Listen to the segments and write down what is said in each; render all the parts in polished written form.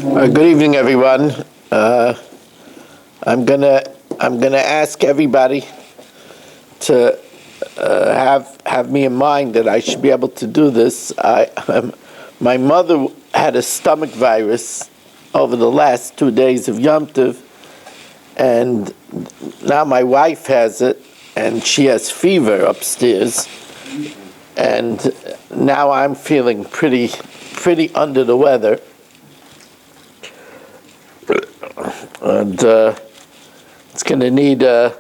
Good evening, everyone. I'm gonna ask everybody to have me in mind that I should be able to do this. My mother had a stomach virus over the last 2 days of Yom Tov, and now my wife has it, and she has fever upstairs, and now I'm feeling pretty under the weather. And it's going to need a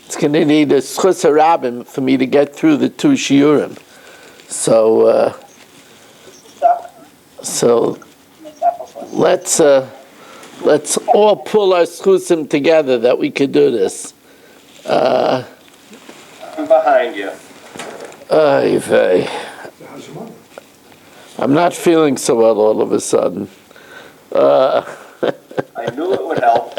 schus harabim for me to get through the 2 shiurim. So let's all pull our schusim together that we could do this. I'm behind you. I'm not feeling so well all of a sudden. I knew it would help.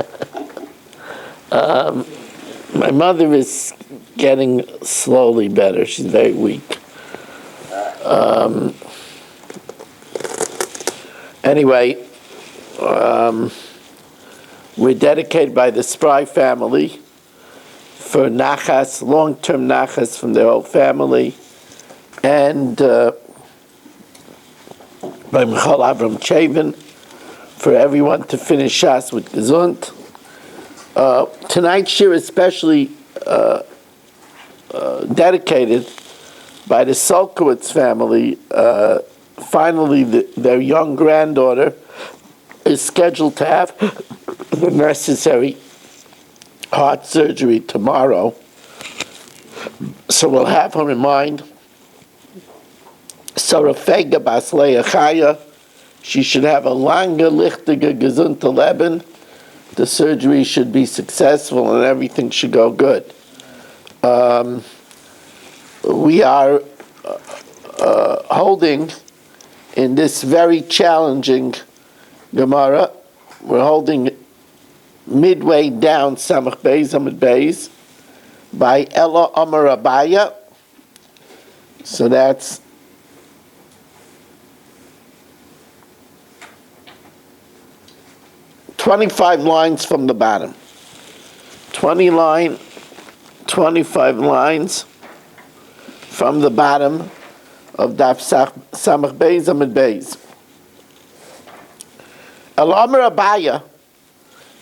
My mother is getting slowly better. She's very weak. Anyway, we're dedicated by the Spry family for nachas, long-term nachas from their whole family, and by Michal Avram Chavin, for everyone to finish Shas with Gesund. Tonight's shir is especially dedicated by the Solkowitz family. Finally, their young granddaughter is scheduled to have the necessary heart surgery tomorrow. So we'll have her in mind. Sarafega Baslea Chaya. She should have a lange, lichtige, gesunde Leben. The surgery should be successful and everything should go good. We are holding in this very challenging Gemara. We're holding midway down Samach Beis Amud Beis by Ella Amar Abaya. So that's 25 lines from the bottom. 25 lines from the bottom of Daf Samach Beis Amud Beis. El Amar Abaya,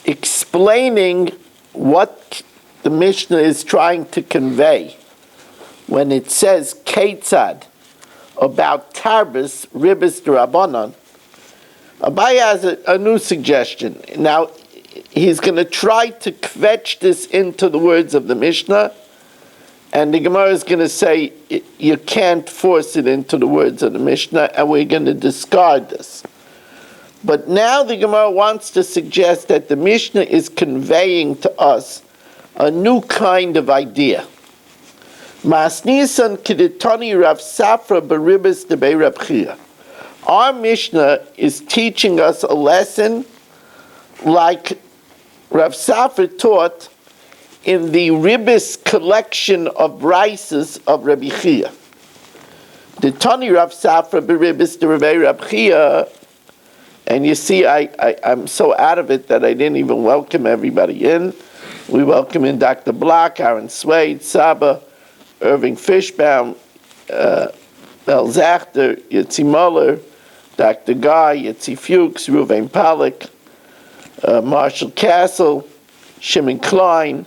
explaining what the Mishnah is trying to convey when it says Ketzad about Tarbis, Ribis D'Rabbanan. Abaya has a new suggestion. Now, he's going to try to kvetch this into the words of the Mishnah, and the Gemara is going to say you can't force it into the words of the Mishnah, and we're going to discard this. But now the Gemara wants to suggest that the Mishnah is conveying to us a new kind of idea. Masnisan kiditani Rav Safra beribis debei Rab Chia. Our Mishnah is teaching us a lesson like Rav Safra taught in the Ribis collection of brises of Rabbi Chia. The Tani Rav Safra beribis de Rab Chia, and you see I'm so out of it that I didn't even welcome everybody in. We welcome in Dr. Block, Aaron Swade, Saba, Irving Fishbaum, El Zachter, Yitzi Muller, Dr. Guy, Yitzi Fuchs, Ruvain Pollack, Marshall Castle, Shimon Klein,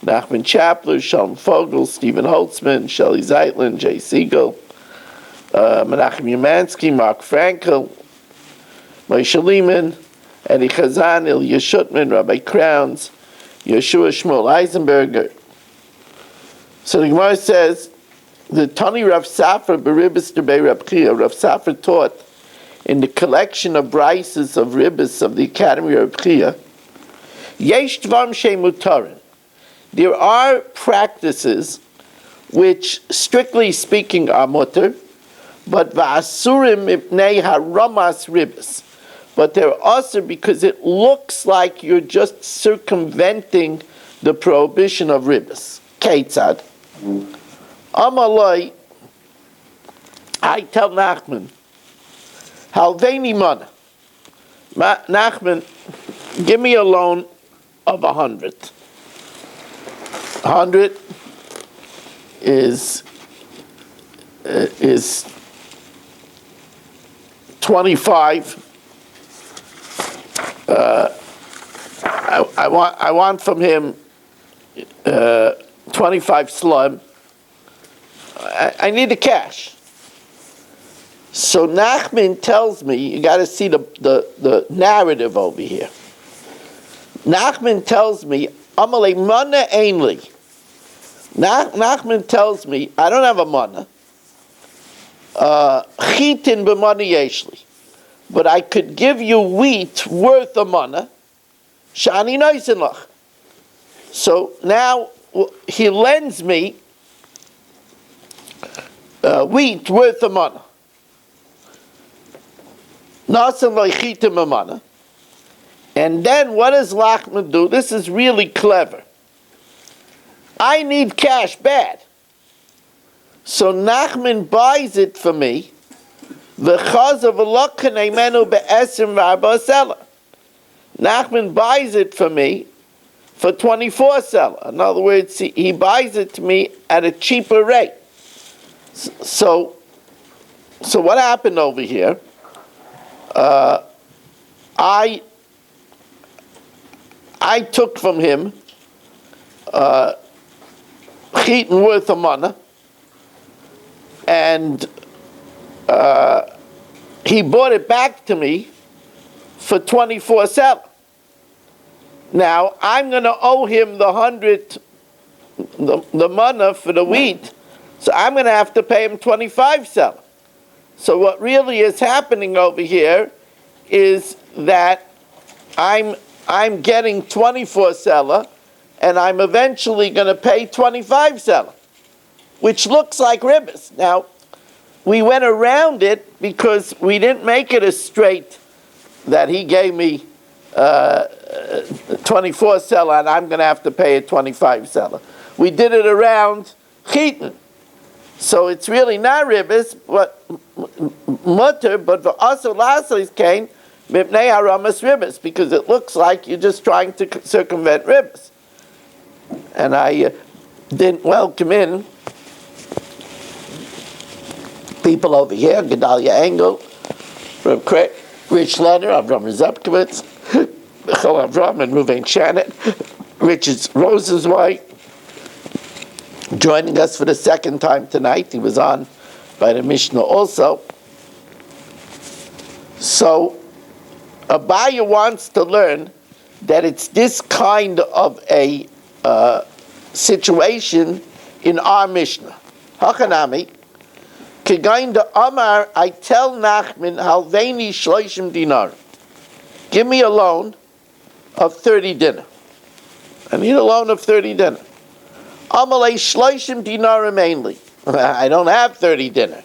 Nachman Chapler, Shalom Fogel, Stephen Holtzman, Shelley Zeitlin, Jay Siegel, Menachem Umansky, Mark Frankel, Moshe Lehman, Eddie Chazan, Ilya Shutman, Rabbi Crowns, Yeshua Shmuel Eisenberger. So the Gemara says, the Tani Rav Safra beribis debei Rab Chia, Rav Safra taught in the collection of brises of Ribis of the Academy of Rab Chia, Yesh Dvam Shei Mutarin. There are practices which, strictly speaking, are mutter, but va'asurim ipnei haramas Ribis. But they're also because it looks like you're just circumventing the prohibition of Ribis. Ketzad. Amalai, I tell Nachman, Halveini mana. Nachman, give me a loan of 100. 100 is 25. I want from him 25 slum. I need the cash. So Nachman tells me, you got to see the narrative over here. Nachman tells me, Amalei mana ainli. Nachman tells me, I don't have a mana. Chitin b'mana yeshli. But I could give you wheat worth a mana. Shani noisin lach. So now he lends me wheat worth a mana. Nasan leichitim a mana. And then what does Nachman do? This is really clever. I need cash bad. So Nachman buys it for me. Nachman buys it for me for 24 seller. In other words, he buys it to me at a cheaper rate. So what happened over here? I took from him chitin worth of money, and he bought it back to me for 24 seller. Now I'm going to owe him the 100, the money for the wheat, so I'm going to have to pay him 25 seller. So what really is happening over here is that I'm getting 24 seller, and I'm eventually going to pay 25 seller, which looks like ribbis. Now, we went around it because we didn't make it as straight that he gave me 24 seller and I'm going to have to pay a 25 seller. We did it around chitin. So it's really not ribbis, but mutter, but for us, Lassais came, mipnei haramas ribbis, because it looks like you're just trying to circumvent ribbis. And I didn't welcome in people over here, Gedalia Engel, Rich Leonard, Avram Rezepkovitz, Michal Avram and Ruvain Shannon, Richard Rosenzweig, joining us for the second time tonight. He was on by the Mishnah also. So Abaya wants to learn that it's this kind of a situation in our Mishnah. Hakanami, Kegain de Amar, I tell Nachman, Halveini Shloishim Dinar. Give me a loan of 30 dinar. I need a loan of 30 dinar. Amalei Shloishim Dinar mainly. I don't have 30 dinar.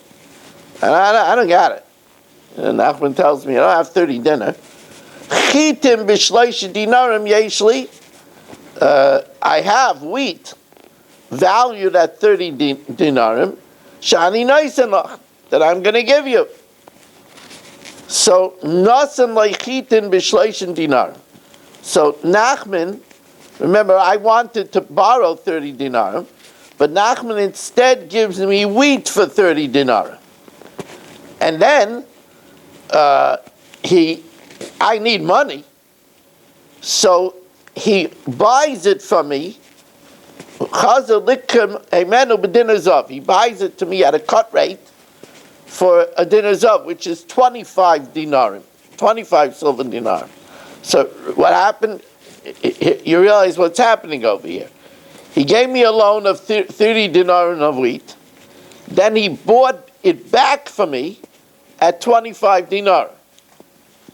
I don't got it. And Nachman tells me, I don't have 30 dinar. Chitim b'shloishim dinarim yeshli. I have wheat valued at 30 dinarim. Shani noisenach, that I'm going to give you. So nasan leichitin b'shloishim dinar. So Nachman, remember, I wanted to borrow 30 dinar, but Nachman instead gives me wheat for 30 dinar. And then I need money, so he buys it from me. He buys it to me at a cut rate for a dinar zav, which is 25 dinarim, 25 silver dinar. So what happened? You realize what's happening over here. He gave me a loan of 30 dinarim of wheat. Then he bought it back for me at 25 dinar.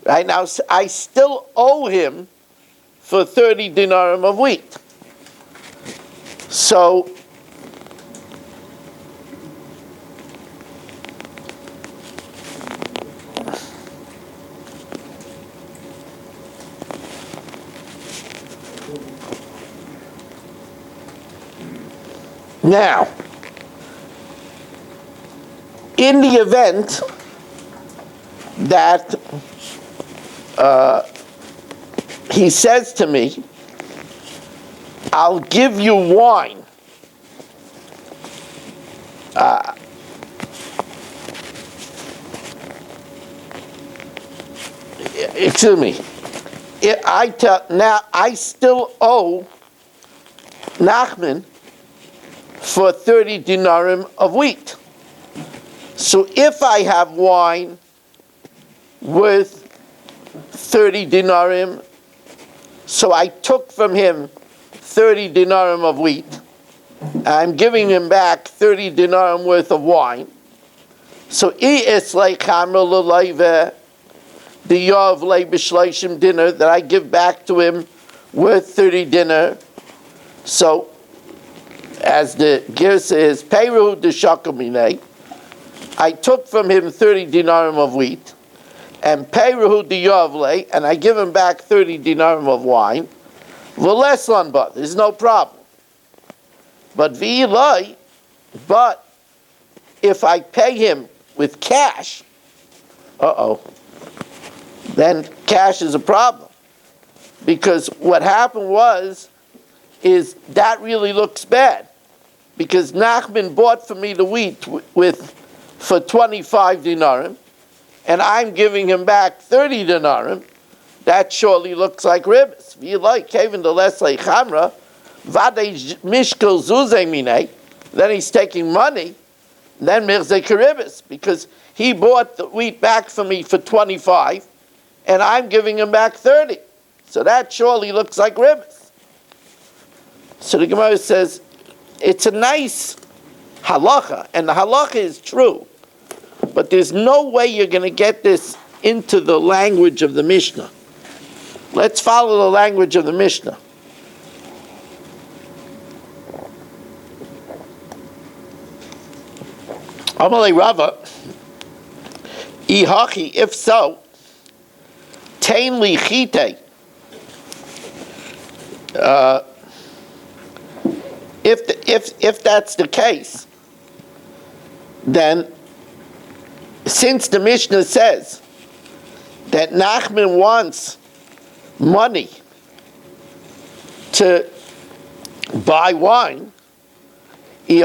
Right now, I still owe him for 30 dinarim of wheat. So now, in the event that he says to me, I'll give you wine. Excuse me. Now I still owe Nachman for 30 dinarim of wheat. So if I have wine worth 30 dinarim, so I took from him 30 dinarim of wheat, I'm giving him back 30 dinarim worth of wine. So the Yov lay b'shloishim dinner that I give back to him worth 30 dinar. So, as the Girsa is, Peru de Shakamine, I took from him 30 dinarim of wheat, and Peru de Yov lay, and I give him back 30 dinarim of wine. V'leslan but, there's no problem. But v'ilai, but if I pay him with cash, then cash is a problem. Because what happened is that really looks bad. Because Nachman bought for me the wheat for 25 dinarim, and I'm giving him back 30 dinarim. That surely looks like ribbis. Then he's taking money, then ribbis, because he bought the wheat back for me for 25, and I'm giving him back 30. So that surely looks like ribbis. So the Gemara says, it's a nice halacha, and the halacha is true, but there's no way you're going to get this into the language of the Mishnah. Let's follow the language of the Mishnah. Amalei Rava, Ihachi, if so, Tain li chite. If that's the case, then since the Mishnah says that Nachman wants money to buy wine, he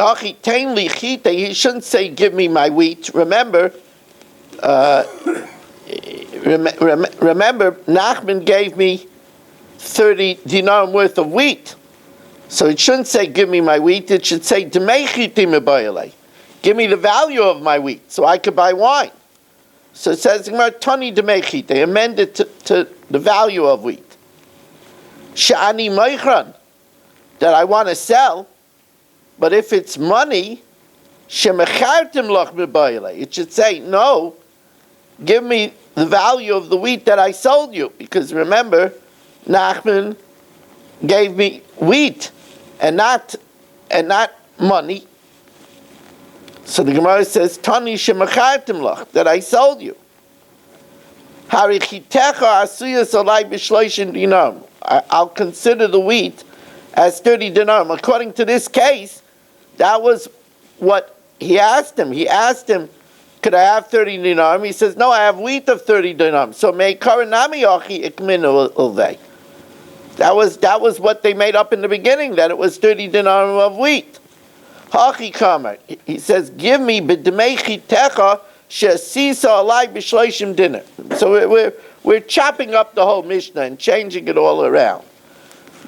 shouldn't say, give me my wheat. Remember, Nachman gave me 30 dinarim worth of wheat. So it shouldn't say, give me my wheat. It should say, give me the value of my wheat so I could buy wine. So it says, they amend it to the value of wheat. Sha'ani meichran, that I want to sell, but if it's money, it should say, no, give me the value of the wheat that I sold you. Because remember, Nachman gave me wheat and not money. So the Gemara says, Tani shemachartim lach, that I sold you. I'll consider the wheat as 30 dinarim. According to this case, that was what he asked him. He asked him, could I have 30 dinarim? He says, no, I have wheat of 30 dinarim. So may karanami yochi ikminu ulvei. That was what they made up in the beginning, that it was 30 dinarim of wheat. Hachi kamer. He says, give me b'dmei chitecha she'asisa alai b'shloishim dinner. So we're chopping up the whole Mishnah and changing it all around.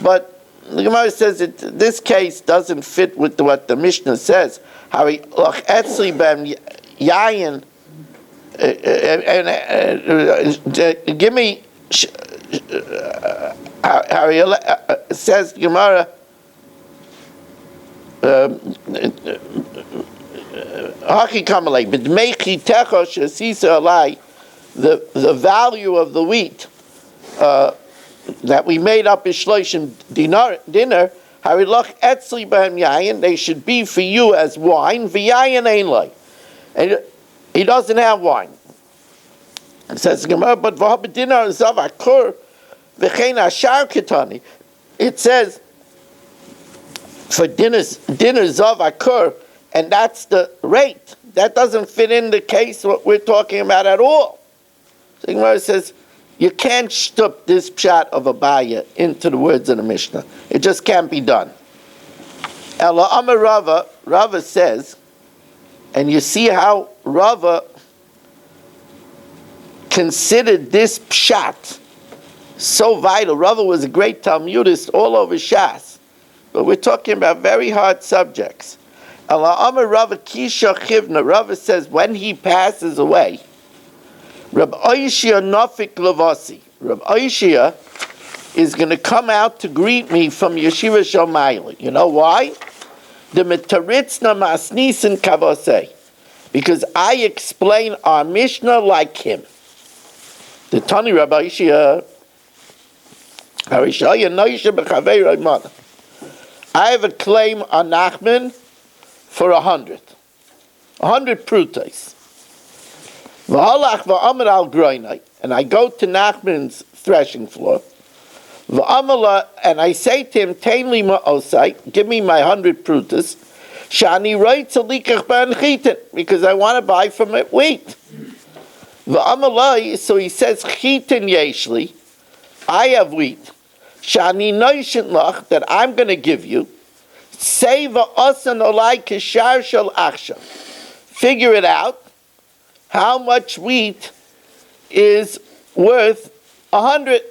But the Gemara says that this case doesn't fit with what the Mishnah says. Hari lach etzli ben yayin. Give me. Says Gemara. Haki kamalei b'dmei chitecha she'asisa alai. The value of the wheat that we made up is shloishim dinner, harilach etzli b'hem yayin, they should be for you as wine, v'yayin ein lay. And he doesn't have wine. It says, but v'hab dinar zav akur, v'chein ashar ketani. It says, for dinner zav akur, and that's the rate. That doesn't fit in the case what we're talking about at all. So the Gemara says, you can't shtup this pshat of Abaya into the words of the Mishnah. It just can't be done. Ela Amar Rava, Rava says, and you see how Rava considered this pshat so vital. Rava was a great Talmudist all over Shas, but we're talking about very hard subjects. Ela Amar Rava Kisha Chivna, Rava says when he passes away, Reb Oishia Nofik Lavasi, Reb Oishia is going to come out to greet me from Yeshiva Shomayli. You know why? The Metaritzna Masnisin Kavosei, because I explain our Mishnah like him. The Tani Reb Oishia, I have a claim on Nachman for 100 prutais. And I go to Nachman's threshing floor, and I say to him, give me my 100 prutas, because I want to buy from it wheat. So he says, I have wheat, that I'm going to give you. Figure it out. How much wheat is worth 100,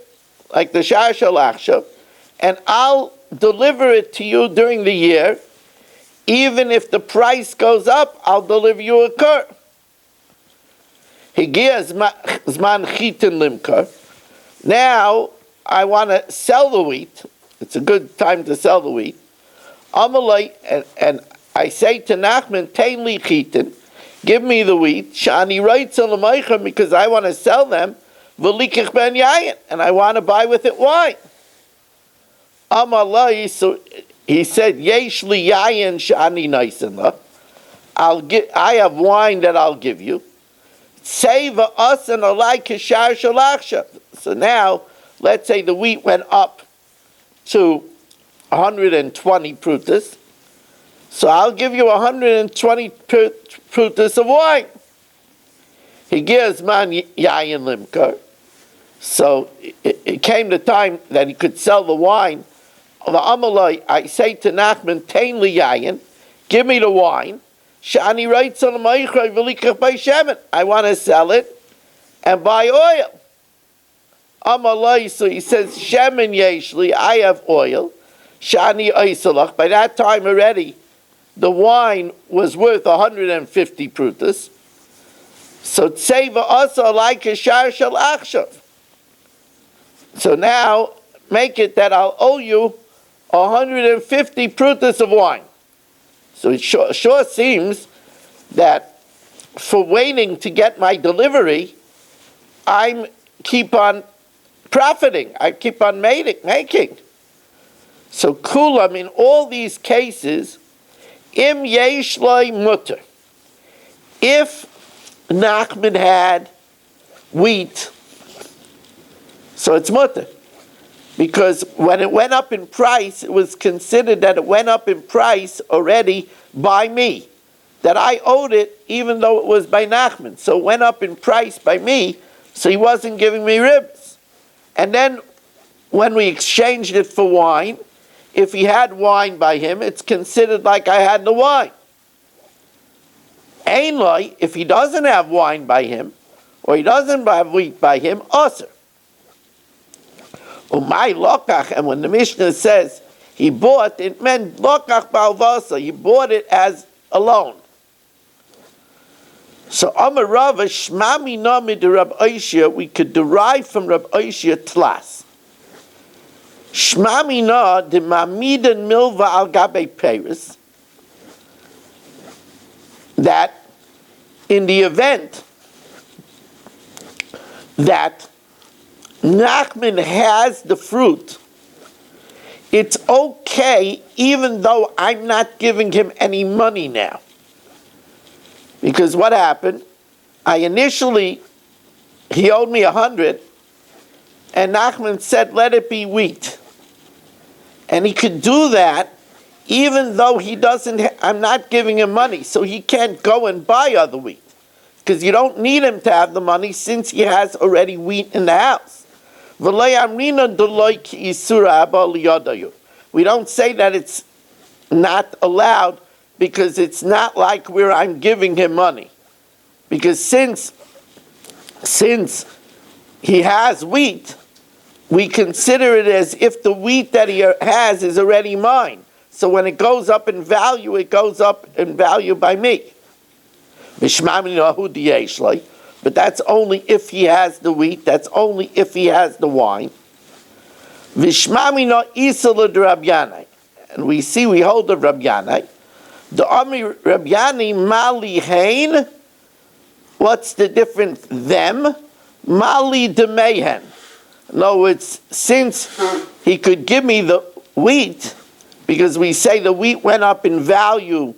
like the Shar Shel Achshav, and I'll deliver it to you during the year. Even if the price goes up, I'll deliver you a kur. Higia Zman Chitin Limkar. Now, I want to sell the wheat. It's a good time to sell the wheat. Amalai, and I say to Nachman, Tein li Chitin, give me the wheat, Shani writes because I want to sell them, V'likich ben yayin, and I want to buy with it wine. Amalai, so he said, Yesh li yayin shani naisin. I have wine that I'll give you. Save us and alai kishar shalachshav. So now, let's say the wheat went up to 120 prutas. So I'll give you 120 prutas of wine. He gives man yayin limkar. So it came the time that he could sell the wine. I say to Nachman, Tein li yayin, give me the wine. Shani writes on the ma'ichrei v'likach by shemen. I want to sell it and buy oil. Amalai, so he says, shemen yeshli, I have oil. Shani oisalach. By that time already, the wine was worth 150 prutas. So tseva asa like a shar shel achshav. So now make it that I'll owe you 150 prutas of wine. So it sure seems that for waiting to get my delivery, I keep on profiting. I keep on making. So kulam, in all these cases, im yesh loy mutter. If Nachman had wheat, so it's mutter. Because when it went up in price, it was considered that it went up in price already by me. That I owed it even though it was by Nachman. So it went up in price by me, so he wasn't giving me ribs. And then when we exchanged it for wine, if he had wine by him, it's considered like I had the wine. Ainloi, if he doesn't have wine by him, or he doesn't have wheat by him, aser. Umay lokach, and when the Mishnah says he bought, it meant lokach balvasa. He bought it as a loan. So Amar Rava shmami nami de Rab Oishia, we could derive from Rab Oishia tlas. Shmami na de mamidan milva al gabe peris. That in the event that Nachman has the fruit, it's okay even though I'm not giving him any money now. Because what happened? He owed me 100, and Nachman said, let it be wheat. And he could do that even though I'm not giving him money, so he can't go and buy other wheat. Because you don't need him to have the money since he has already wheat in the house. We don't say that it's not allowed because it's not like where I'm giving him money. Because since he has wheat, we consider it as if the wheat that he has is already mine. So when it goes up in value, it goes up in value by me. But that's only if he has the wheat, that's only if he has the wine. And we see, we hold of Rabbi Yanai. The Ami Rabbi Yanai Mali Hain. What's the difference? Them Mali Demehen. In other words, since he could give me the wheat, because we say the wheat went up in value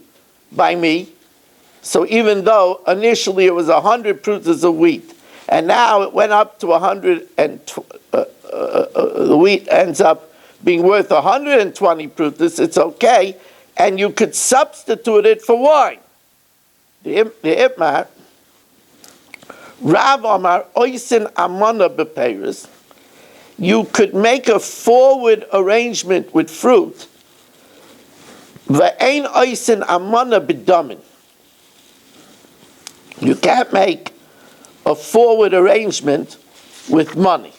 by me, so even though initially it was 100 prutas of wheat, and now it went up to 100, and the wheat ends up being worth 120 prutas, it's okay, and you could substitute it for wine. The Itmar, Rav Amar, Oisin Amana Beperis, you could make a forward arrangement with fruit, V'ein Oisin Amana B'damin. You can't make a forward arrangement with money.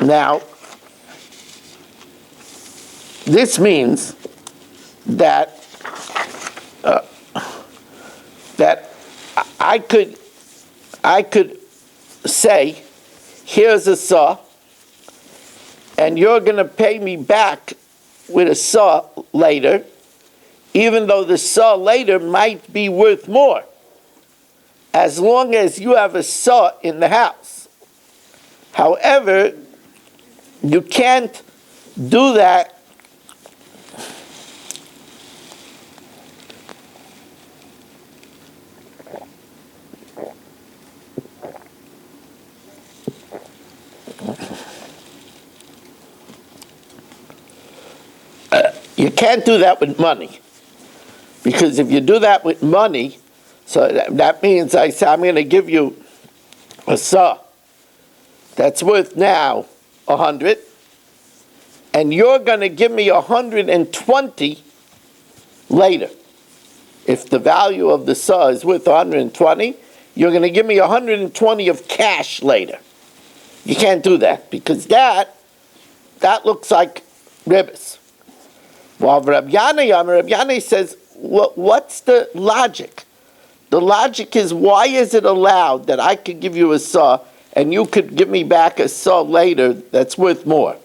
Now, this means that I could say, here's a saw, and you're going to pay me back with a saw later, even though the saw later might be worth more, as long as you have a saw in the house. However, you can't do that with money. Because if you do that with money, so that means I say, I'm going to give you a saw that's worth now 100, and you're going to give me 120 later. If the value of the saw is worth 120, you're going to give me 120 of cash later. You can't do that, because that looks like ribbis. While Rabbi Yanai says, what's the logic? The logic is, why is it allowed that I could give you a saw and you could give me back a saw later that's worth more?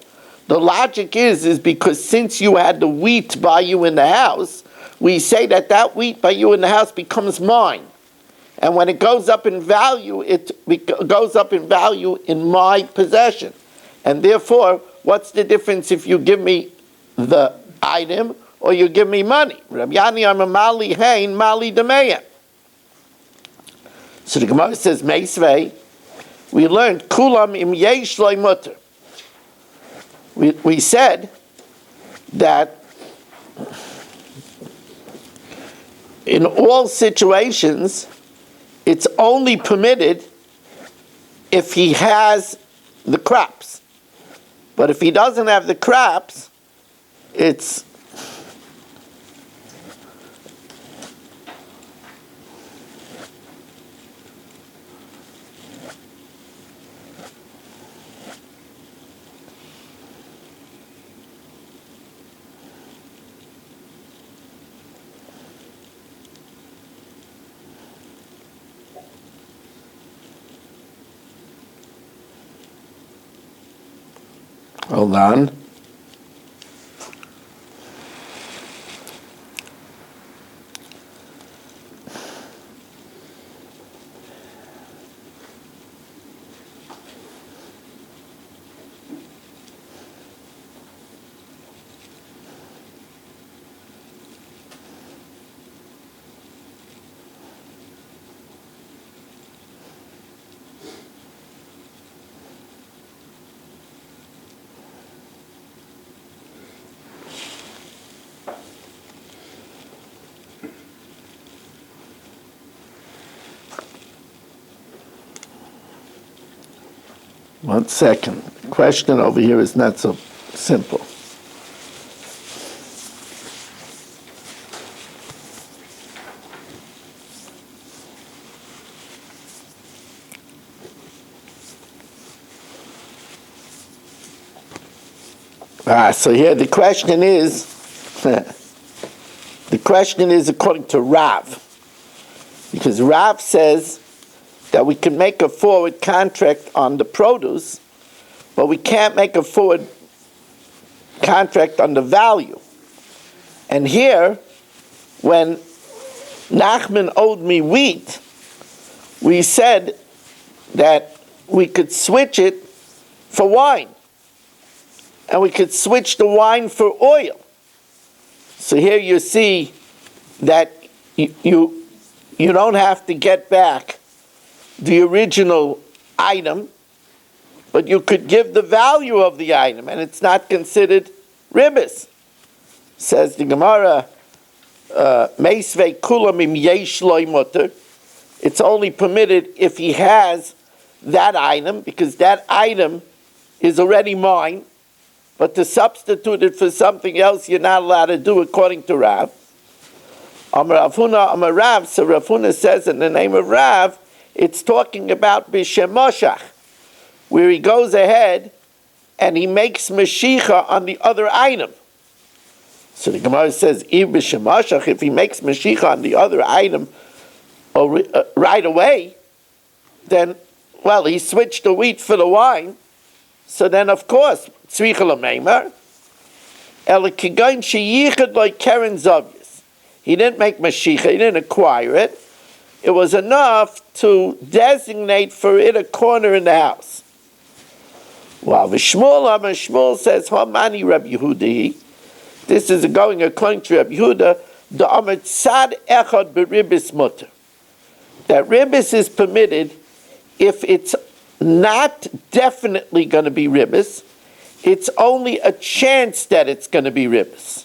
The logic is because since you had the wheat by you in the house, we say that wheat by you in the house becomes mine. And when it goes up in value, it goes up in value in my possession. And therefore, what's the difference if you give me the item or you give me money? Rabbi Yani Amar Mali Hain Mali Demeya. So the Gemara says, Meisvei, we learned Kulam im yesh loy mutter. We said that in all situations, it's only permitted if he has the crops. But if he doesn't have the crops, it's hold on. 1 second. Question over here is not so simple. So here the question is, according to Rav, because Rav says that we can make a forward contract on the produce, but we can't make a forward contract on the value. And here, when Nachman owed me wheat, we said that we could switch it for wine. And we could switch the wine for oil. So here you see that you don't have to get back the original item, but you could give the value of the item, and it's not considered ribis. Says the Gemara, Meisvei kulam im yesh lo mutter. It's only permitted if he has that item, because that item is already mine. But to substitute it for something else, you're not allowed to do according to Rav. Amar Rav Huna, Amar Rav. So Rav Huna says in the name of Rav, it's talking about B'Shem Moshach, where he goes ahead and he makes Mashicha on the other item. So the Gemara says, B'Shem Moshach, if he makes Mashicha on the other item right away, then, well, he switched the wheat for the wine. So then, of course, tzricha l'meimer, el kigayin sheyichad like keren zavius. He didn't make mashicha, he didn't acquire it. It was enough to designate for it a corner in the house. While Shmuel says, Hamani Rabbi Yehuda, this is going according to Rabbi Yehuda, the Amar tzad echad beribis mutter. That ribis is permitted if it's not definitely going to be ribis, it's only a chance that it's going to be ribis.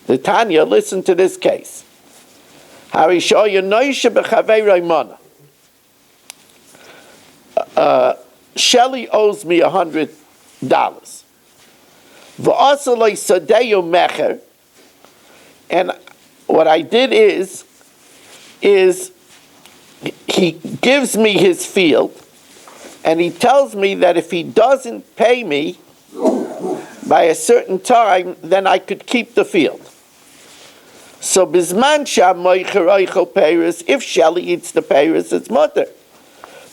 The Tanya, listen to this case. Shelley owes me $100. And what I did is he gives me his field, and he tells me that if he doesn't pay me by a certain time, then I could keep the field. So bisman shamoicher oichel peiros, if Shelley eats the peiros, it's mutter.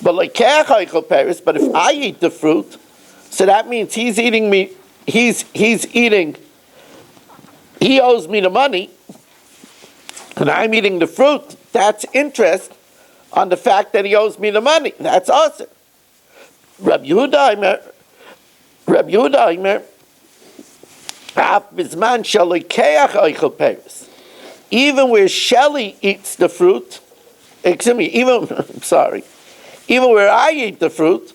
But like oichel peiros, but if I eat the fruit, so that means he's eating me. He owes me the money, and I'm eating the fruit. That's interest on the fact that he owes me the money. That's awesome. Rabbi Yehuda Aimer, even where Shelley eats the fruit, even where I eat the fruit,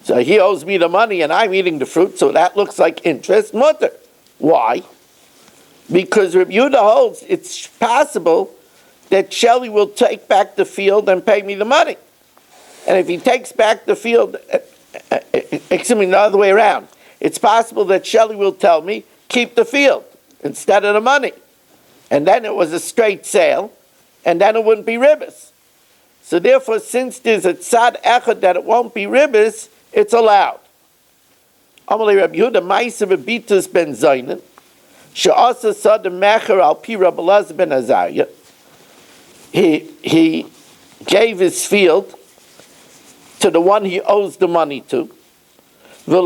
so he owes me the money and I'm eating the fruit, so that looks like interest mutter. Why? Because Rabbi Yehuda holds it's possible that Shelley will take back the field and pay me the money. And if he takes back the field, the other way around, it's possible that Shelley will tell me, keep the field instead of the money. And then it was a straight sale, and then it wouldn't be ribis. So therefore, since there's a tzad echad that it won't be ribis, it's allowed. Amalei Rabbi Yehuda, Ma'aser Bebitus ben Zainin, she'asa sad mecher al pi Rabbi Elazar ben Azariah. He gave his field to the one he owes the money to. And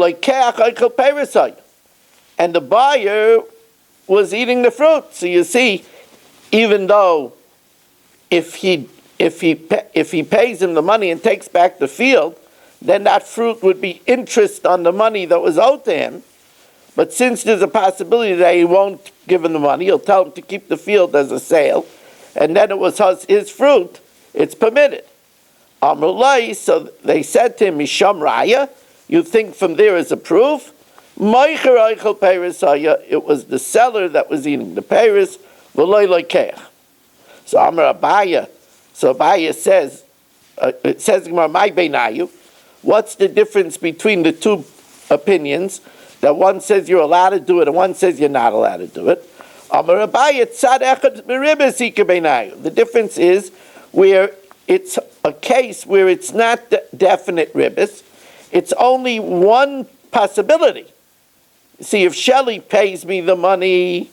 the buyer was eating the fruit. So you see, even though if he pays him the money and takes back the field, then that fruit would be interest on the money that was owed to him. But since there's a possibility that he won't give him the money, he'll tell him to keep the field as a sale, and then it was his fruit, it's permitted. Amrulai, so they said to him, Misham Raya, you think from there is a proof? It was the seller that was eating the peiros, so Amar Abaya, so Abaya says, it says, my beinayu, what's the difference between the two opinions? That one says you're allowed to do it and one says you're not allowed to do it. The difference is where it's a case where it's not definite ribbis, it's only one possibility. See, if Shelley pays me the money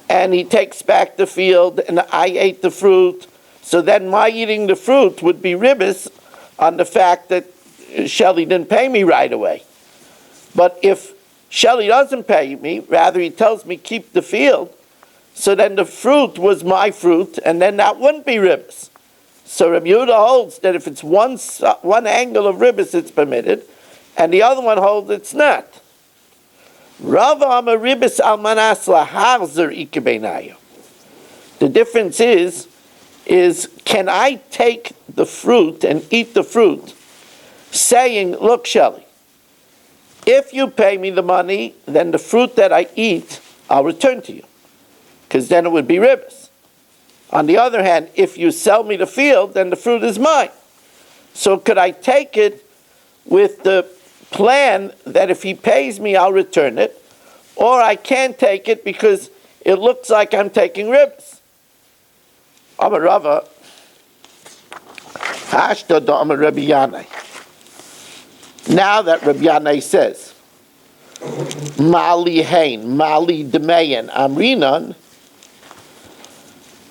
and he takes back the field and I ate the fruit, so then my eating the fruit would be ribbis on the fact that Shelley didn't pay me right away. But if Shelley doesn't pay me, rather he tells me keep the field, so then the fruit was my fruit, and then that wouldn't be ribbis. So Rabbi Yehuda holds that if it's one angle of ribbis, it's permitted, and the other one holds it's not. Rav Amar ribbis almanas laharzer ikebenayu. The difference is can I take the fruit and eat the fruit, saying, look, Shelley, if you pay me the money, then the fruit that I eat, I'll return to you, because then it would be ribbis. On the other hand, if you sell me the field, then the fruit is mine. So could I take it with the plan that if he pays me, I'll return it, or I can't take it because it looks like I'm taking ribbis? Amar Rava, Hashda da Amar Rabbi Yanai. Now that Rabbi Yanai says, Mali Hain, Mali Demeyan, Amrinan,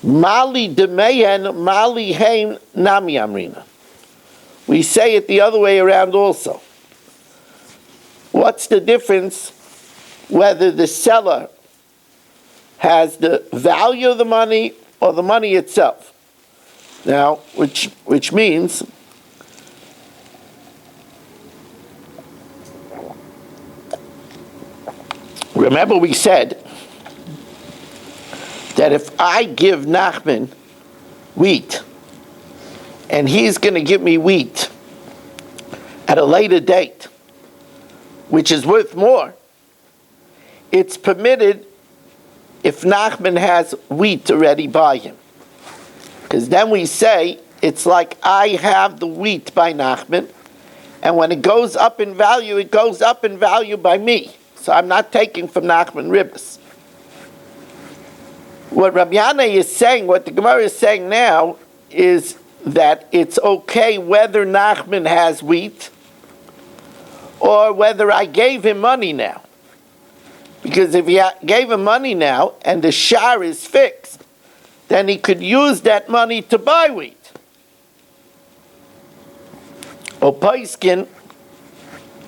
Mali Demeyan, Mali Hain, Nami Amrinan. We say it the other way around also. What's the difference whether the seller has the value of the money or the money itself? Now, which means remember we said that if I give Nachman wheat and he's going to give me wheat at a later date, which is worth more, it's permitted if Nachman has wheat already by him. Because then we say it's like I have the wheat by Nachman, and when it goes up in value, it goes up in value by me. So I'm not taking from Nachman ribbis. What Rabbi Yanai is saying, what the Gemara is saying now, is that it's okay whether Nachman has wheat or whether I gave him money now. Because if he gave him money now and the shar is fixed, then he could use that money to buy wheat. O paiskin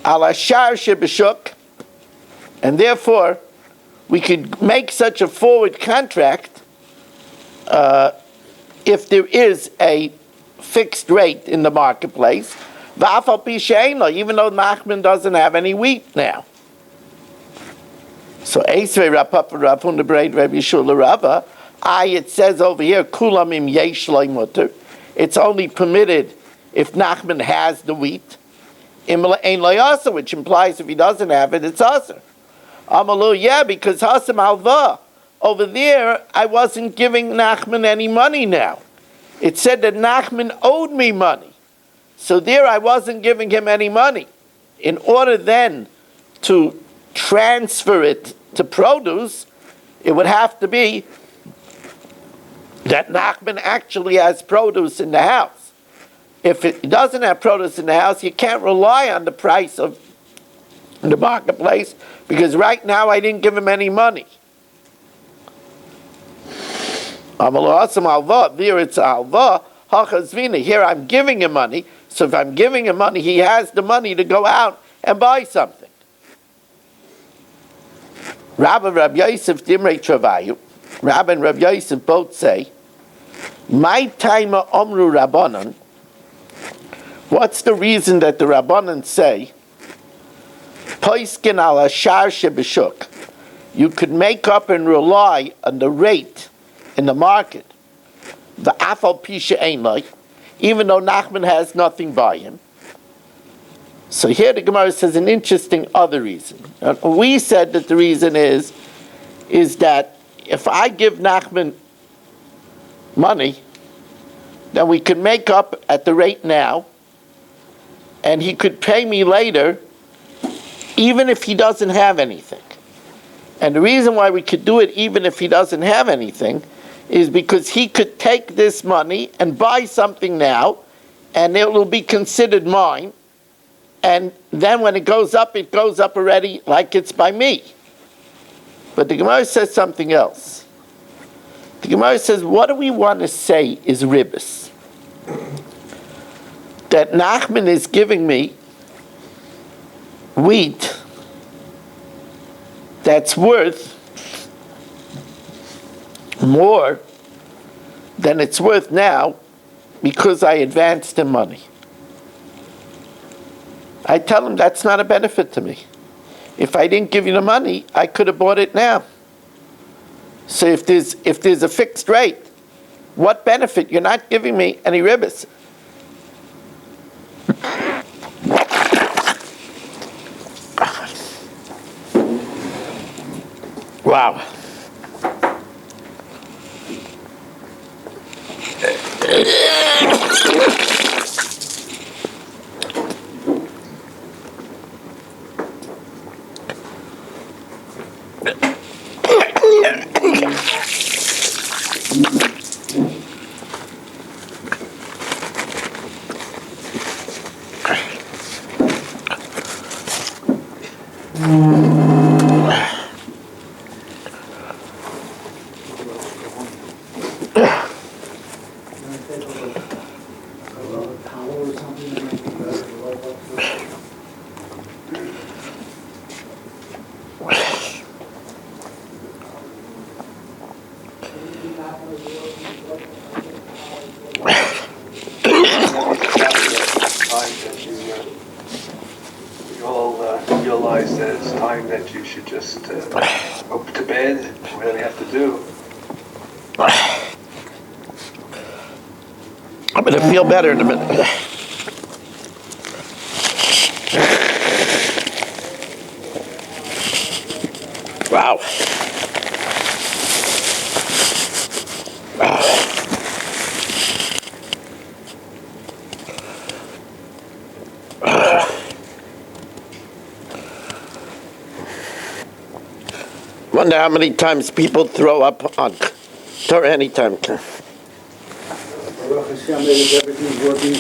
ala shar shebeshuk, and therefore we could make such a forward contract if there is a fixed rate in the marketplace, even though Nachman doesn't have any wheat now. So Eisvei Rapapa Rapun the Braid Rabbi Shula Rava, it says over here, Kulam im yesh loy mutter. It's only permitted if Nachman has the wheat. Im ein loy asa, which implies if he doesn't have it, it's asa. Amalu, yeah, because hasam alva. Over there, I wasn't giving Nachman any money now. It said that Nachman owed me money. So there I wasn't giving him any money. In order then to transfer it to produce, it would have to be that Nachman actually has produce in the house. If it doesn't have produce in the house, you can't rely on the price of the marketplace, because right now I didn't give him any money. There it's alva. Here I'm giving him money. So if I'm giving him money, he has the money to go out and buy something. Rab and Rabbi Yosef Dimrei Travayu. Rab and Rabbi Yosef both say, my taima omru Rabbanon. What's the reason that the Rabbanon say, Poiskin ala shar shebeshuk? You could make up and rely on the rate in the market. The afal pisha ein like, even though Nachman has nothing by him. So here the Gemara says an interesting other reason. We said that the reason is that if I give Nachman money, then we can make up at the rate now, and he could pay me later, even if he doesn't have anything. And the reason why we could do it even if he doesn't have anything is because he could take this money and buy something now, and it will be considered mine. And then when it goes up already like it's by me. But the Gemara says something else. The Gemara says, what do we want to say is ribbis? That Nachman is giving me wheat that's worth more than it's worth now because I advanced him money. I tell him that's not a benefit to me. If I didn't give you the money, I could have bought it now. So if there's a fixed rate, what benefit? You're not giving me any ribbis. Wow. We all realize that it's time that you should just go to bed, whatever you have to do. I'm going to feel better in a minute. Wow. Wonder how many times people throw up on Torah anytime. Baruch Hashem, everything's working,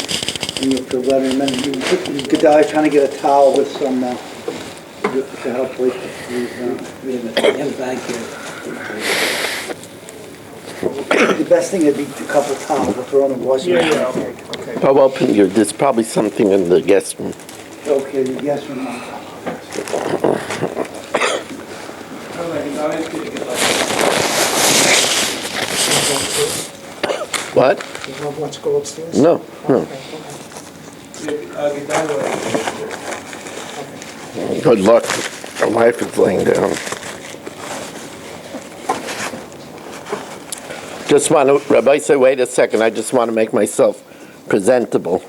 and you feel better. And then Gedaliah trying to get a towel with some to help with him back here. The best thing would be a couple towels. We'll throw in the washing machine. Okay. I'll open your. There's probably something in the guest room. Okay, the guest room. What? You don't want to go upstairs? No, no. Good luck. My wife is laying down. Just want to, Rabbi said, wait a second, I just want to make myself presentable.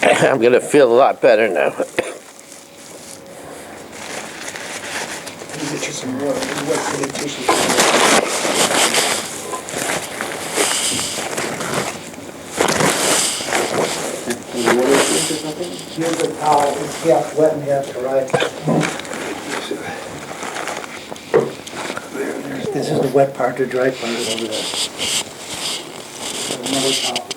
I'm going to feel a lot better now. Get you some water. You wait for the tissue. Here's the towel. It's half wet and half dry. This is the wet part, the dry part is over there. Another towel.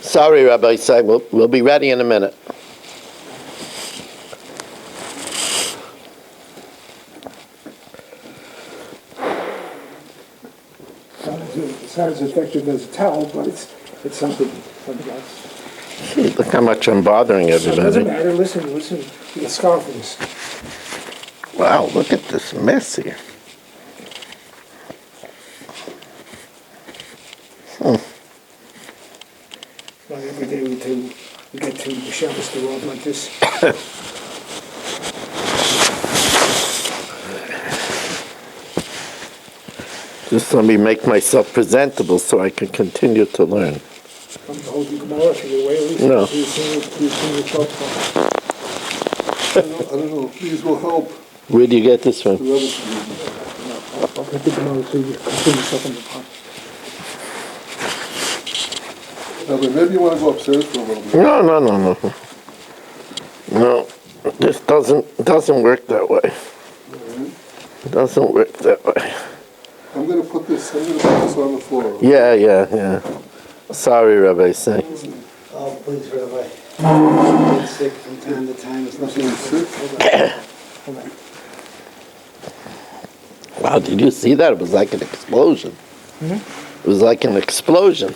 Sorry, Rabbi said, we'll be ready in a minute. It's not as effective as a towel, but it's something else. Gee, look how much I'm bothering So it doesn't everybody. matter. Listen. You get scarf this. Wow, look at this mess here. Well, every day we get to the Shabbos to roll like this. Just let me make myself presentable so I can continue to learn. I'm holding Gemara for your way. At least No. you've seen your talk from. I don't know, these will help. Where do you get this from? I'll get the Gemara so you can put yourself in the pot. Rabbi, maybe you want to go upstairs for a little bit. No. No, this doesn't work that way. It doesn't work that way. I'm going to put this on the floor. Yeah. Sorry, Rabbi, say. Oh, please, Rabbi. I get sick from time to time. It's nothing sick. Wow, did you see that? It was like an explosion. It was like an explosion.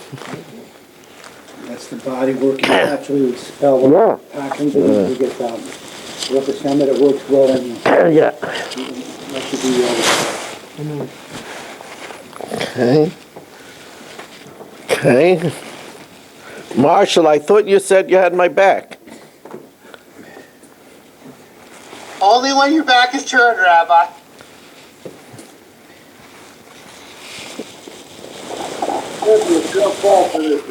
That's the body working naturally to expel the toxins and we get represent that it works well and Yeah. that should be Okay. Marshall, I thought you said you had my back. Only when your back is turned, Rabbi. It's your fault for this.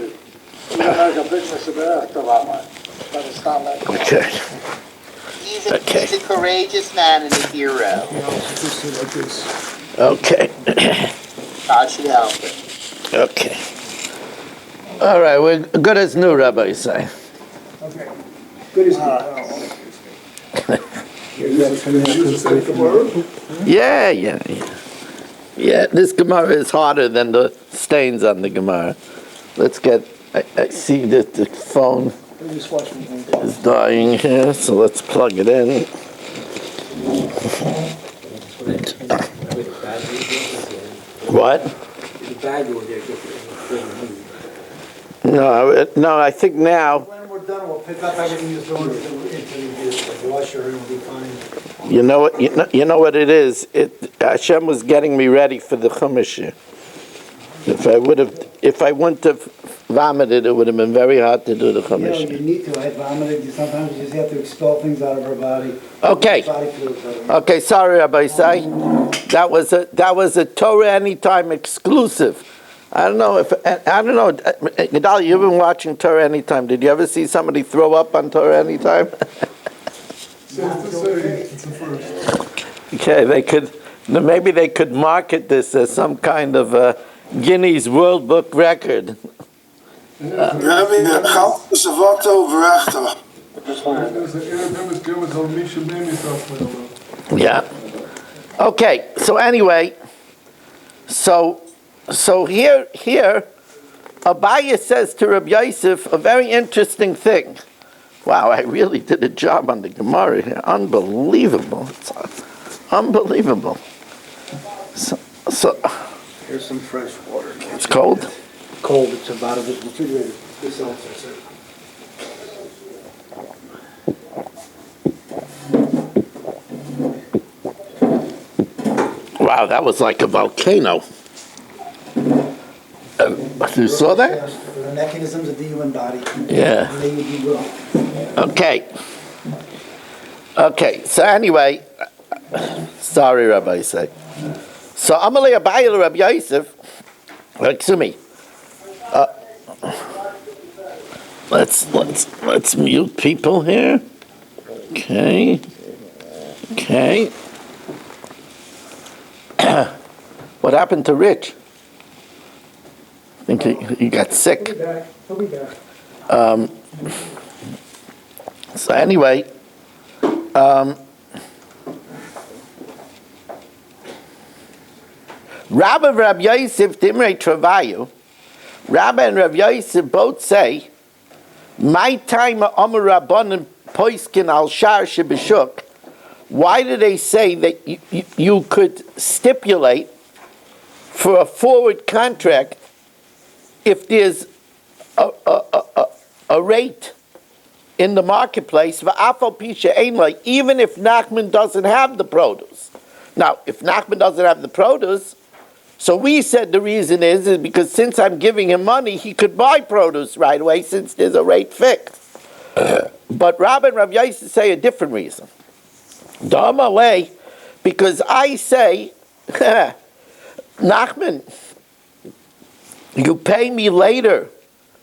You make a business about it, but it's not like Okay. He's a courageous man and a hero. Just like this. Okay. God should help him. Okay. All right, we're good as new, Rabbi, say. Okay. good as Yeah. Yeah, this Gemara is harder than the stains on the Gemara. Let's get, I see that the phone is dying here, so let's plug it in. What? No, I think now, When we're done, we'll pick up everything you're doing into the washer and we'll be fine. you know what it is? Hashem was getting me ready for the Chumash here. If I wouldn't have vomited, it would have been very hard to do the You know, Chumash. you need to. I vomited. Sometimes you just have to expel things out of her body. Okay. Body feels better. Okay, sorry, Rabbi Say. That was a Torah Anytime exclusive. I don't know. Gedalia, you've been watching Torah Anytime. Did you ever see somebody throw up on Torah Anytime? Safe to say, it's a first. Okay, maybe they could market this as some kind of Guinness World Book record. Yeah. Okay. So anyway, so here, Abaya says to Rabbi Yosef a very interesting thing. Wow, I really did a job on the Gemara here. Unbelievable. It's unbelievable. So Here's some fresh water. it's cold. Cold. It's about a refrigerator. This also. Wow, that was like a volcano. You saw that? For the mechanisms of the human body. Yeah. They would be well. Okay, so anyway, sorry, Rabbi say. So Amalei Abayil Rabbi Yosef, excuse me. Let's mute people here. Okay. What happened to Rich? I think he got sick. He'll be back. So anyway, Rabbi and Rabbi Yosef Dimrei Travayu, Rabbi and Rabbi Yosef both say, my time Amar Rabbanan Poiskin al Shar Shebeshuk. Why do they say that you could stipulate for a forward contract if there's a rate in the marketplace, even if Nachman doesn't have the produce? Now, if Nachman doesn't have the produce, so we said the reason is because since I'm giving him money, he could buy produce right away since there's a rate fixed. But Rabbi and Rabbi Yosef say a different reason. Damale, because I say, Nachman, you pay me later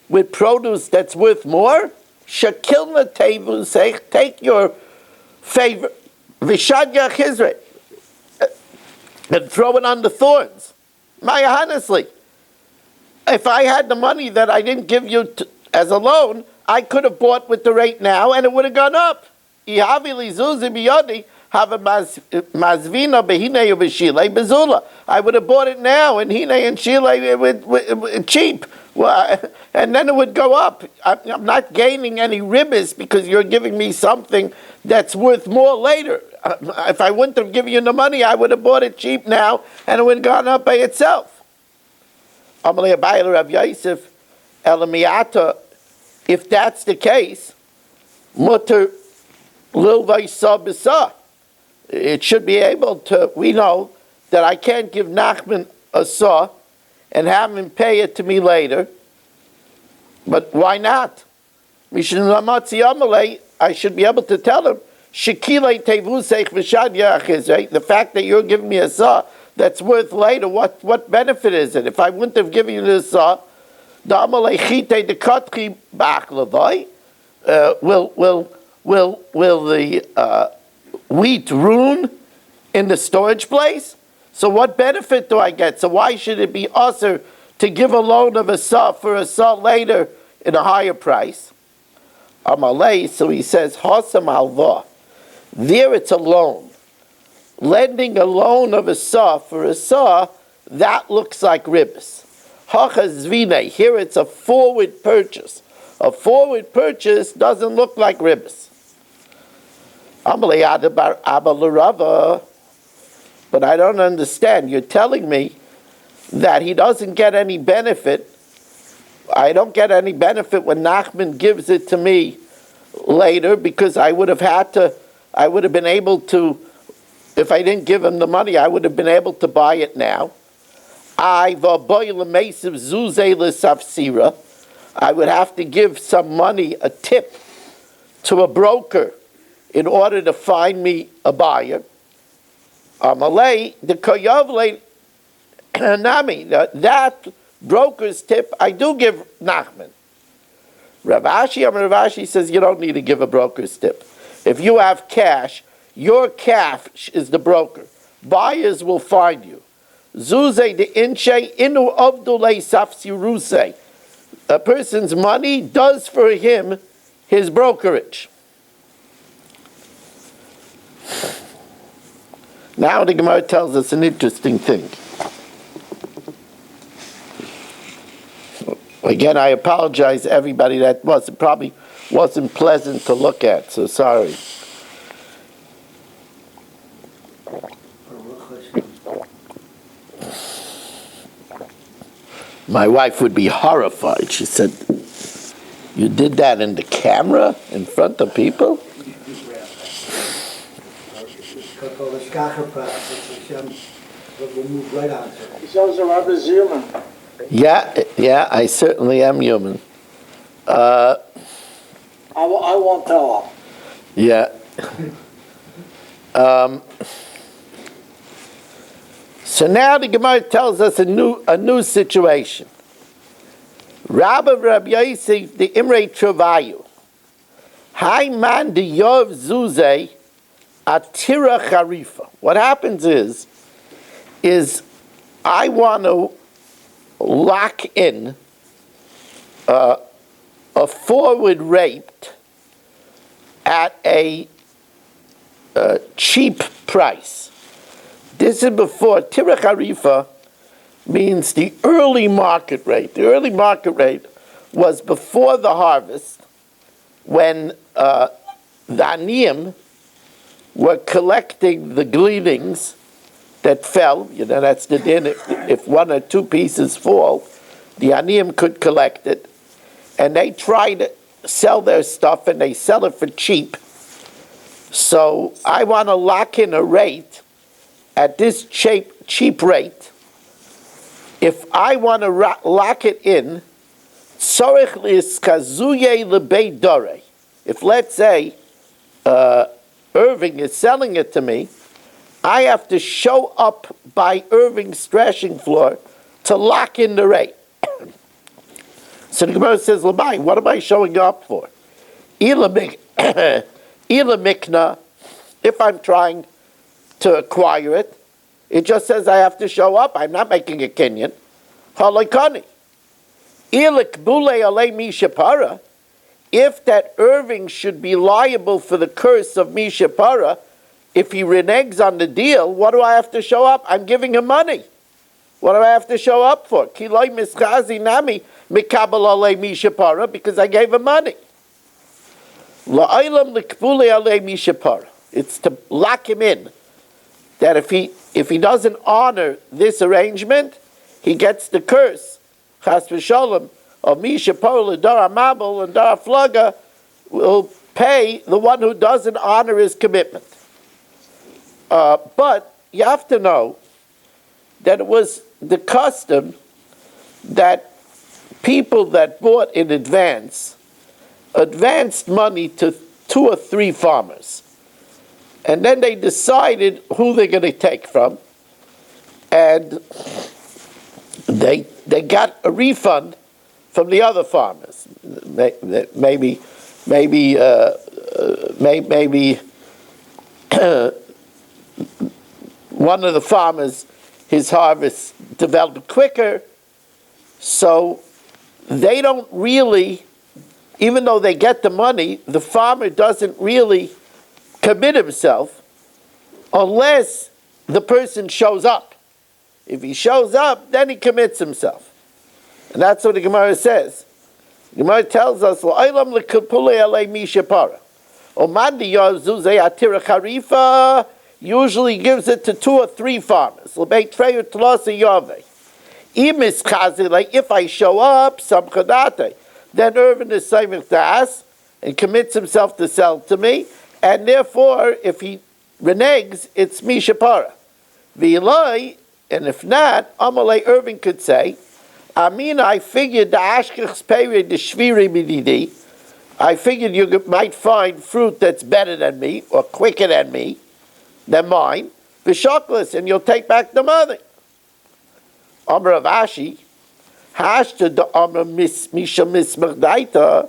with produce that's worth more. Shakilna tevu say, take your favor, v'shadya chizre, and throw it on the thorns. Maya honestly, If I had the money that I didn't give you as a loan, I could have bought with the rate now, and it would have gone up. I would have bought it now, and hine and shile with cheap. Well, and then it would go up. I'm not gaining any ribbis because you're giving me something that's worth more later. If I wouldn't have given you the money, I would have bought it cheap now, and it would have gone up by itself. If that's the case, mutter lilvaisa bisa. It should be able to. We know that I can't give Nachman a saw and have him pay it to me later. But why not? I should be able to tell him, the fact that you're giving me a saw that's worth later, what benefit is it? If I wouldn't have given you this saw, will the wheat ruin in the storage place? So what benefit do I get? So why should it be usher to give a loan of a saw for a saw later in a higher price? Amalei, so he says, Hasam alva. There it's a loan. Lending a loan of a saw for a saw, that looks like ribbis. Hachazvine, here it's a forward purchase. A forward purchase doesn't look like ribbis. Amalei adabar abalarava. But I don't understand. You're telling me that he doesn't get any benefit. I don't get any benefit when Nachman gives it to me later because I would have been able to, if I didn't give him the money, I would have been able to buy it now. I would have to give some money, a tip, to a broker in order to find me a buyer. Amalei, the koyavle nami, that broker's tip, I do give Nachman. Rav Ashi says you don't need to give a broker's tip. If you have cash, your cash is the broker. Buyers will find you. Zuze de inche inu avdule safsi ruse. A person's money does for him his brokerage. Now the Gemara tells us an interesting thing. Again, I apologize to everybody that probably wasn't pleasant to look at, so sorry. My wife would be horrified. She said, "You did that in the camera, in front of people?" We'll move right on to it. He's also rather human. Yeah, I certainly am human. I won't tell him. Yeah. So now the Gemara tells us a new situation. Rabbi Yosef the Imrei Travayu. Hai man de Yov Zuze Atira Charifa. What happens is I want to lock in a forward rate at a cheap price. This is before Tira Charifa means the early market rate. The early market rate was before the harvest when the Aniyim were collecting the gleanings that fell. You know, that's the din. If one or two pieces fall, the Aniyim could collect it. And they try to sell their stuff and they sell it for cheap. So I want to lock in a rate at this cheap rate. If I want to lock it in, if let's say Irving is selling it to me, I have to show up by Irving's threshing floor to lock in the rate. So the Gemara says, Labai, what am I showing up for? Ila mikna, if I'm trying to acquire it, it just says I have to show up. I'm not making a kinyan. Halakani. Ilik bule ale mishapara. If that Irving should be liable for the curse of mishapara, if he reneges on the deal, what do I have to show up? I'm giving him money. What do I have to show up for? Kiloi mischazi nami mikabel ale mishapara, because I gave him money. La'olam likbule ale mishapara. It's to lock him in, that if he doesn't honor this arrangement, he gets the curse, chas v'sholem, of mishapara l'dar mabel and dar flaga, will pay the one who doesn't honor his commitment. But you have to know that it was the custom that people that bought in advanced money to 2 or 3 farmers. And then they decided who they're going to take from. And they got a refund from the other farmers. Maybe one of the farmers, his harvest developed quicker, so they don't really, even though they get the money, the farmer doesn't really commit himself unless the person shows up. If he shows up, then he commits himself. And that's what the Gemara says. The Gemara tells us, "L'olam lekapule alei mishapara." Omandi yazuzei atira charifa usually gives it to 2 or 3 farmers. L'beit treyu tlosa yove. Imis chazi, like if I show up, samchadate, then Irvin is saving das and commits himself to sell to me, and therefore, if he reneges, it's mishapara. V'iloi, and if not, Amalei Irvin could say, Amina, I figured the ashkech's period, the shviri mididi, I figured you might find fruit that's better than me, or quicker than me, than mine, v'shoklas, and you'll take back the money. Amar of Ashi, hashta the Amar misha mismachdaita.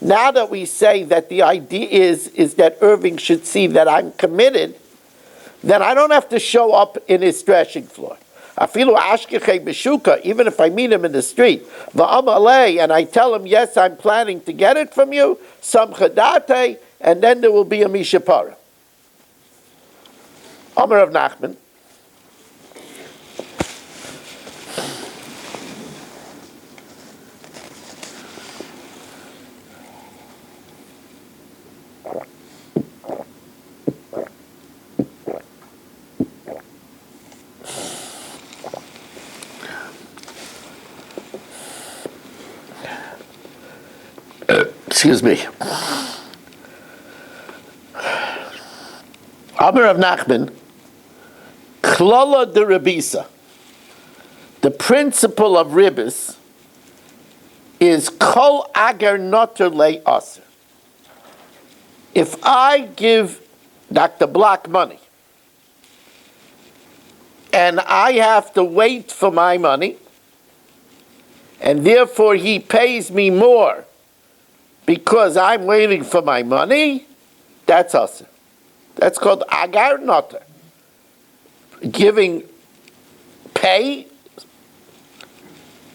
Now that we say that the idea is that Irving should see that I'm committed, then I don't have to show up in his threshing floor. Afilu ashkechei b'shuka, even if I meet him in the street, va'amalei, and I tell him, yes, I'm planning to get it from you, samchadate, and then there will be a mishapara. Amar of Nachman. Excuse me. Amar of Nachman, Klala de Rabisa. The principle of Ribis is Kol Agar Noter Le Aser. If I give Dr. Block money and I have to wait for my money, and therefore he pays me more because I'm waiting for my money, that's Aser. That's called Agar Noter. Giving pay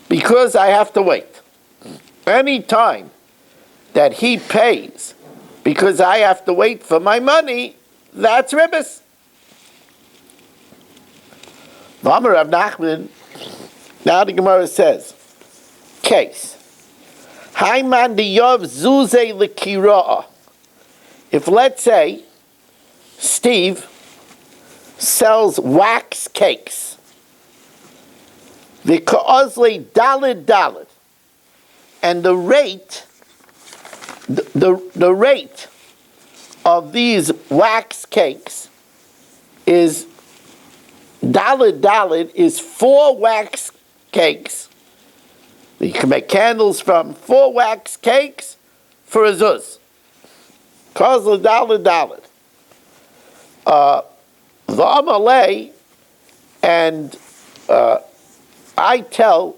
because I have to wait. Any time that he pays because I have to wait for my money, that's Ribis. V'amar Rav Nachman, now the Gemara says, case. Haiman diyov zuze l'kira'a. If, let's say, Steve sells wax cakes, v'ka'ozle dalid, and the rate of these wax cakes is dalid is 4 wax cakes. You can make candles from 4 wax cakes for a zuz. Kozle dalid. V'amalei, and I tell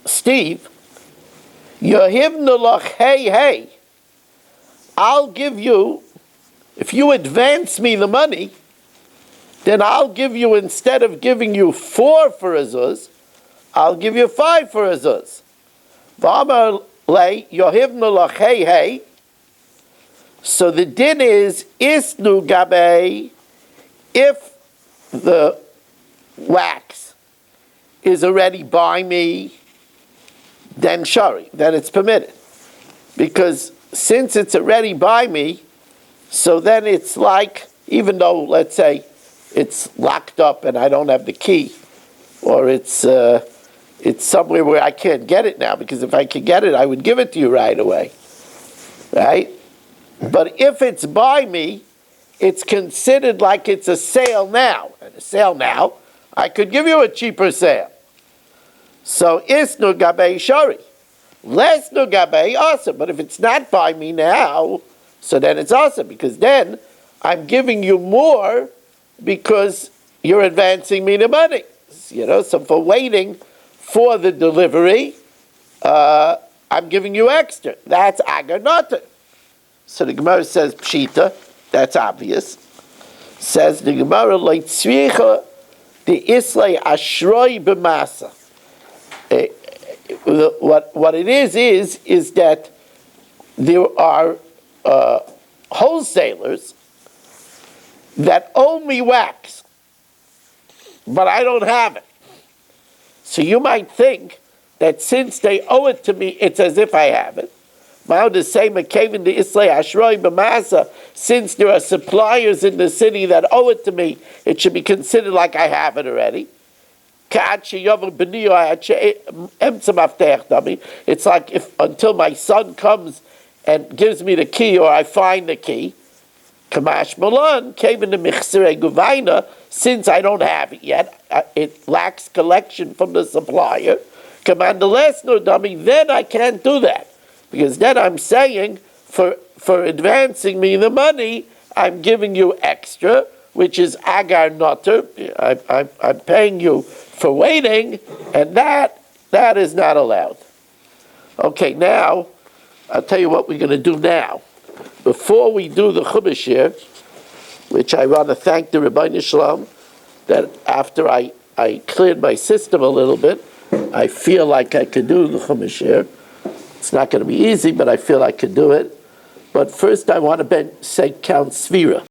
Steve, Yohivnu lach hey, I'll give you, if you advance me the money, then I'll give you, instead of giving you 4 for a zuz, I'll give you 5 for a zuz. V'amar lei yohivnu lachei hey. So the din is isnu gabei, if the wax is already by me, then shari, then it's permitted. Because since it's already by me, so then it's like, even though, let's say, it's locked up and I don't have the key, or it's somewhere where I can't get it now, because if I could get it, I would give it to you right away. Right? But if it's by me, it's considered like it's a sale now. And a sale now, I could give you a cheaper sale. So, isnu gabei shari. Lesnu gabei awesome. But if it's not by me now, so then it's awesome, because then I'm giving you more because you're advancing me the money. So for waiting for the delivery, I'm giving you extra. That's agar noter. So the Gemara says, Pshita, that's obvious. Says the Gemara, like tzricha, the islay ashroi b'masa. What it is that there are wholesalers that owe me wax, but I don't have it. So you might think that since they owe it to me, it's as if I have it. Since there are suppliers in the city that owe it to me, it should be considered like I have it already. It's like if until my son comes and gives me the key, or I find the key. Kamash Malan came in the Michsere Guvaina, since I don't have it yet, it lacks collection from the supplier. Command the last no dummy, then I can't do that. Because then I'm saying, for advancing me the money, I'm giving you extra, which is agar noter. I'm paying you for waiting, and that is not allowed. Okay, now, I'll tell you what we're going to do now. Before we do the Chumash here, which I want to thank the Rebbeinu Shalom, that after I cleared my system a little bit, I feel like I could do the Chumash here. It's not going to be easy, but I feel I could do it. But first I want to say count Svira.